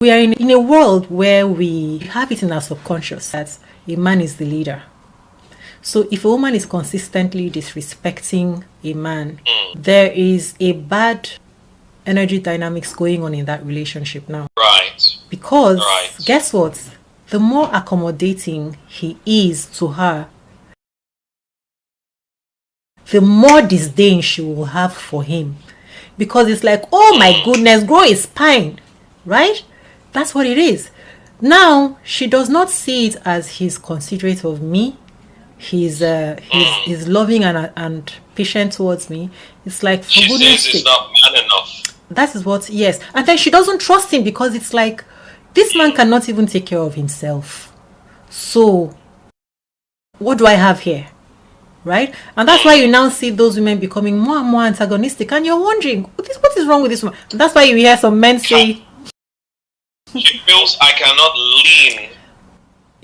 We are in a world where we have it in our subconscious that a man is the leader. So if a woman is consistently disrespecting a man, there is a bad energy dynamics going on in that relationship now. Right. Because Right. guess what? The more accommodating he is to her, the more disdain she will have for him. Because it's like, oh my goodness, grow a spine, right? That's what it is. Now, she does not see it as he's considerate of me. He's loving and patient towards me. It's like, for She goodness says he's sake. not man enough. That is what, yes. And then she doesn't trust him because it's like, this man cannot even take care of himself. So, what do I have here? Right? And that's why you now see those women becoming more and more antagonistic. And you're wondering, what is wrong with this woman? And that's why you hear some men say, She feels I cannot lean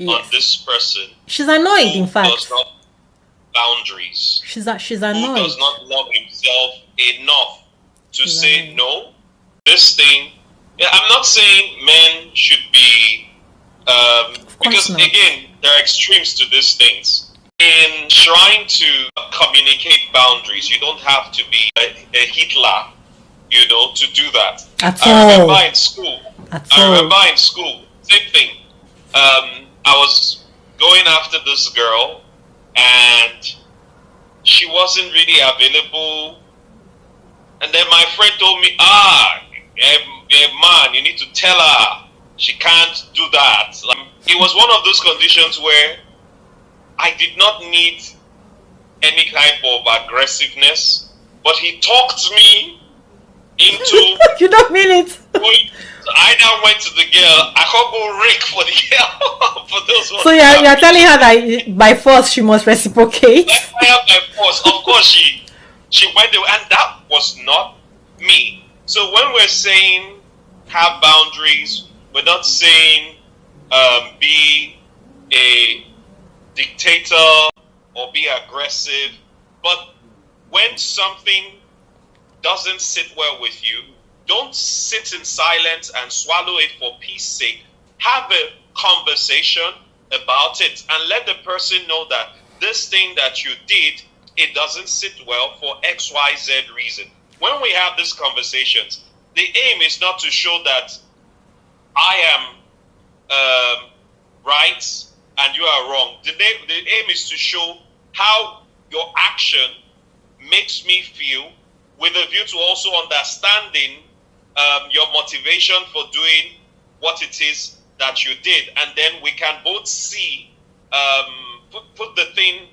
on yes. this person She's annoyed, who in fact. does not boundaries, She's who annoyed. does not love himself enough to say Right. no. This thing, yeah, I'm not saying men should be, because not. again, there are extremes to these things. In trying to communicate boundaries, you don't have to be a Hitler, to do that. At I all. remember in school, same thing. I was going after this girl, and she wasn't really available. And then my friend told me, man, you need to tell her she can't do that. It was one of those conditions where I did not need any type of aggressiveness, but he talked me into You don't mean it. I now went to the girl. I can't go rake for the girl for those ones. So you're telling her that by force she must reciprocate. By force. Of course she went there, and that was not me. So when we're saying have boundaries, we're not saying be a dictator or be aggressive, but when something doesn't sit well with you, don't sit in silence and swallow it for peace sake. Have a conversation about it and let the person know that this thing that you did, it doesn't sit well for XYZ reason. When we have these conversations, the aim is not to show that I am right and you are wrong. The aim is to show how your action makes me feel, with a view to also understanding your motivation for doing what it is that you did. And then we can both see, put the thing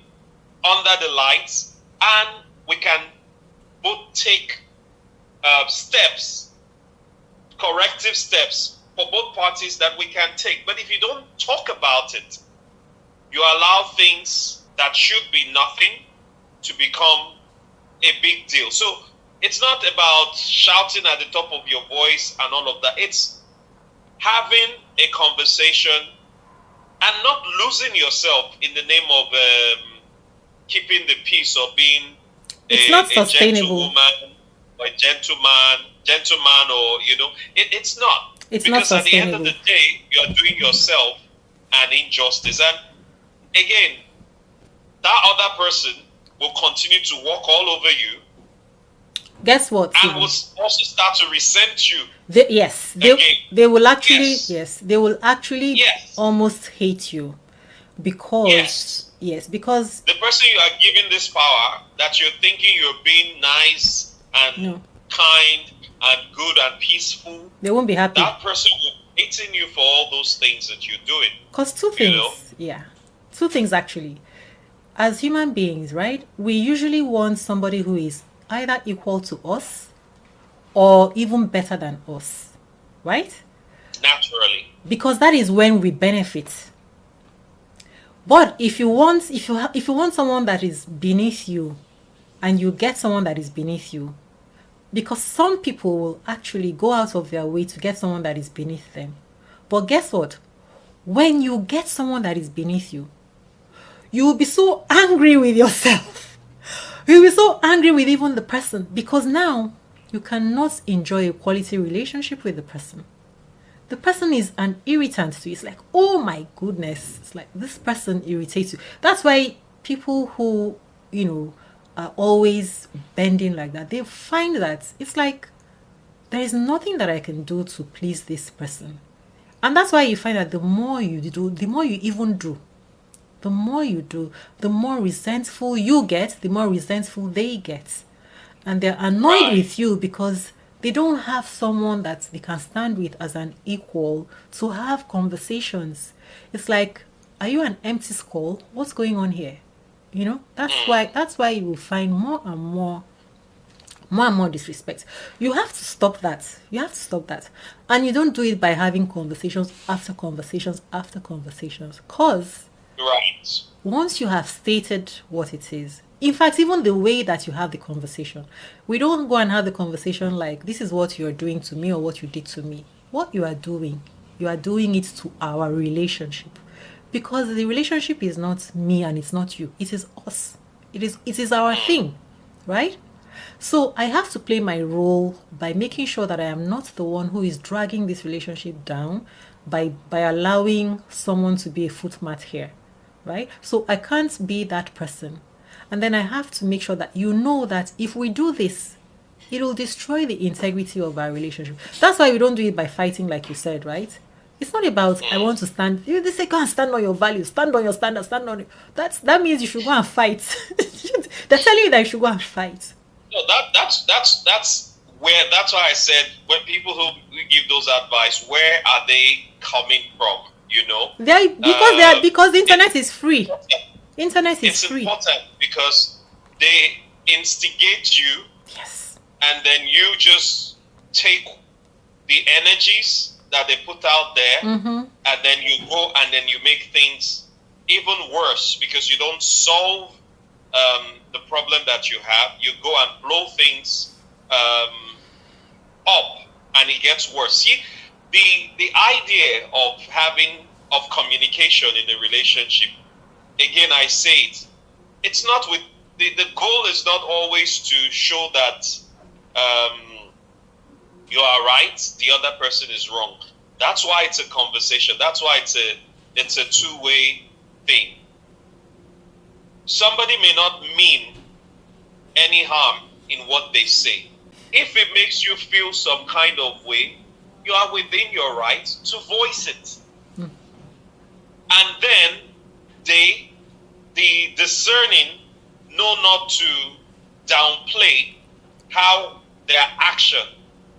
under the lights, and we can both take steps, corrective steps for both parties that we can take. But if you don't talk about it, you allow things that should be nothing to become a big deal. So it's not about shouting at the top of your voice and all of that. It's having a conversation and not losing yourself in the name of keeping the peace or being a gentlewoman or a gentleman, or it's not. It's because not at the end of sustainable. the day, you are doing yourself an injustice. And again, that other person will continue to walk all over you. Guess what? And will also start to resent you. They will actually Yes. almost hate you because because the person you are giving this power, that you're thinking you're being nice and kind and good and peaceful, they won't be happy. That person will be hating you for all those things that you're doing. Because two things actually. As human beings, right? We usually want somebody who is either equal to us or even better than us, right? Naturally. Because that is when we benefit. But if you want someone that is beneath you, and you get someone that is beneath you, because some people will actually go out of their way to get someone that is beneath them. But guess what? When you get someone that is beneath you, you will be so angry with yourself. You'll be so angry with even the person, because now you cannot enjoy a quality relationship with the person. the person is an irritant to you. It's like, oh my goodness, it's like this person irritates you. That's why people who, are always bending like that, they find that it's like there is nothing that I can do to please this person. And that's why you find that the more you do, the more you even do. The more you do, the more resentful you get, the more resentful they get. And they're annoyed Right. with you because they don't have someone that they can stand with as an equal to have conversations. It's like, are you an empty skull? What's going on here? That's why you will find more and more disrespect. You have to stop that. You have to stop that. And you don't do it by having conversations after conversations after conversations. Because Right. once you have stated what it is, in fact, even the way that you have the conversation, we don't go and have the conversation like, this is what you're doing to me or what you did to me. What you are doing it to our relationship. Because the relationship is not me and it's not you. It is us. It is our thing, right? So I have to play my role by making sure that I am not the one who is dragging this relationship down by allowing someone to be a footmat here, right? So I can't be that person. And then I have to make sure that that if we do this, it will destroy the integrity of our relationship. That's why we don't do it by fighting, like you said, right? It's not about I want to stand. They say go and stand on your values, stand on your standards, stand on it. That means you should go and fight. They're telling you that you should go and fight. No, that's why I said when people who give those advice, where are they coming from? Because the internet is free. Internet is It's free. important because they instigate you, Yes. and then you just take the energies that they put out there, and then you go and then you make things even worse because you don't solve the problem that you have. You go and blow things up, and it gets worse. See, the idea of communication in a relationship, again, I say it's not with the goal is not always to show that you are right, the other person is wrong. That's why it's a conversation. That's why it's a two-way thing. Somebody may not mean any harm in what they say. If it makes you feel some kind of way, you are within your right to voice it. And then the discerning know not to downplay how their action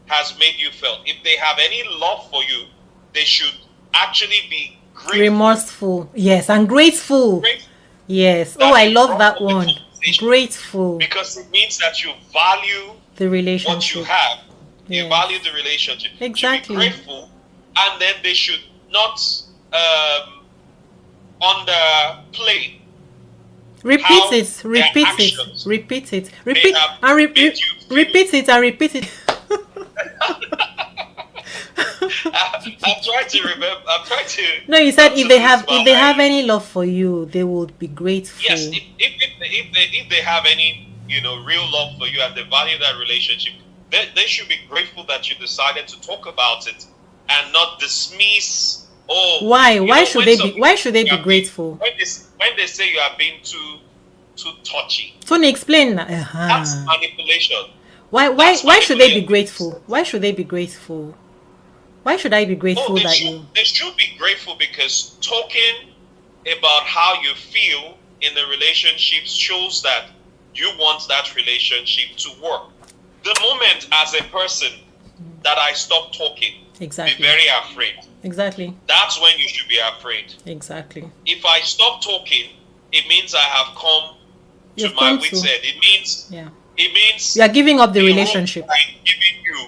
has made you feel. If they have any love for you, they should actually be grateful. Remorseful. Yes, and grateful. Yes. Oh, I love that one. Grateful. Because it means that you value The what relationship. you have. You Yes. value the relationship. Exactly. You should be grateful, and then they should not underplay. Repeat how it. their Repeat it. actions Repeat it. Repeat have and made you feel. repeat it and repeat it. I'm trying to remember. I'm trying to. No, you said not if to they lose have my if they have mind. any love for you, they would be grateful. Yes, if they have any real love for you and they value that relationship, they should be grateful that you decided to talk about it and not dismiss. Oh, Why? Why should when they be? somebody- Why should they you be are being- grateful? when they say you are being too touchy, Tony, explain. that's manipulation. Why that's should they be manipulation. grateful? Why should they be grateful? Why should I be grateful They that should, they should be grateful because talking about how you feel in the relationship shows that you want that relationship to work. The moment as a person that I stop talking, Exactly. be very afraid. Exactly. That's when you should be afraid. Exactly. If I stop talking, it means I have come to You've my come wit's to- end. Yeah. It means You are giving up the rope relationship. I'm giving you,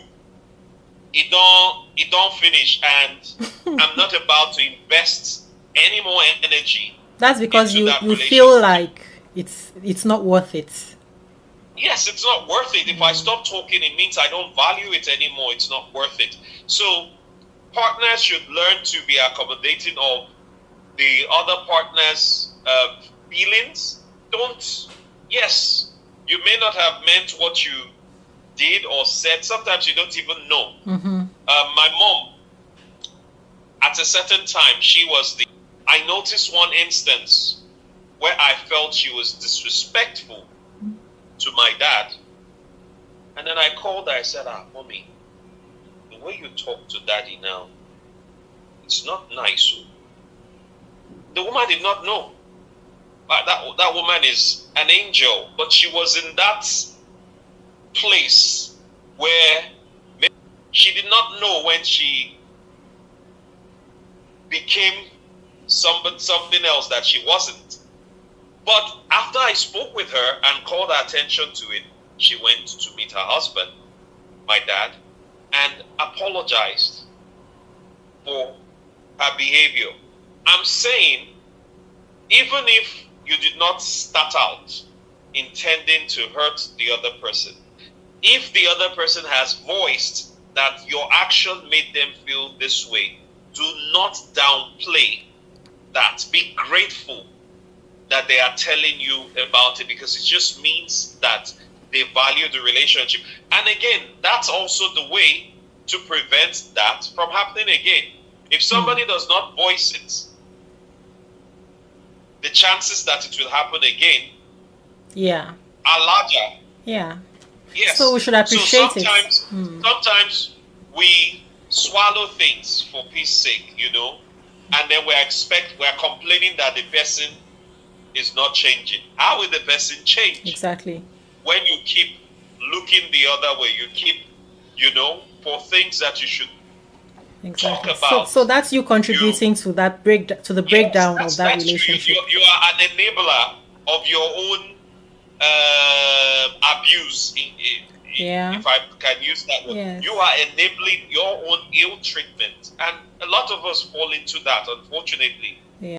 it don't finish, and I'm not about to invest any more energy. That's because into you that you feel relationship. like it's not worth it. Yes, it's not worth it. If I stop talking, it means I don't value it anymore. It's not worth it. So partners should learn to be accommodating of the other partner's feelings. Yes, you may not have meant what you did or said. Sometimes you don't even know. Mm-hmm. My mom at a certain time, she was the. I noticed one instance where I felt she was disrespectful to my dad. And then I called her. I said, Mommy, the way you talk to daddy now, it's not nice. The woman did not know. That woman is an angel, but she was in that place where she did not know when she became something else that she wasn't. But after I spoke with her and called her attention to it, she went to meet her husband, my dad, and apologized for her behavior. I'm saying, even if you did not start out intending to hurt the other person, if the other person has voiced that your action made them feel this way, do not downplay that. Be grateful that they are telling you about it, because it just means that they value the relationship. And again, that's also the way to prevent that from happening again. If somebody does not voice it, the chances that it will happen again are larger. Yeah. Yes. So we should appreciate sometimes, it. Sometimes we swallow things for peace sake, and then we're complaining that the person is not changing. How will the person change? Exactly. When you keep looking the other way, you keep, for things that you should talk about. So that's you contributing to that breakdown of that relationship. You are an enabler of your own abuse. If I can use that word, Yes. you are enabling your own ill treatment, and a lot of us fall into that, unfortunately.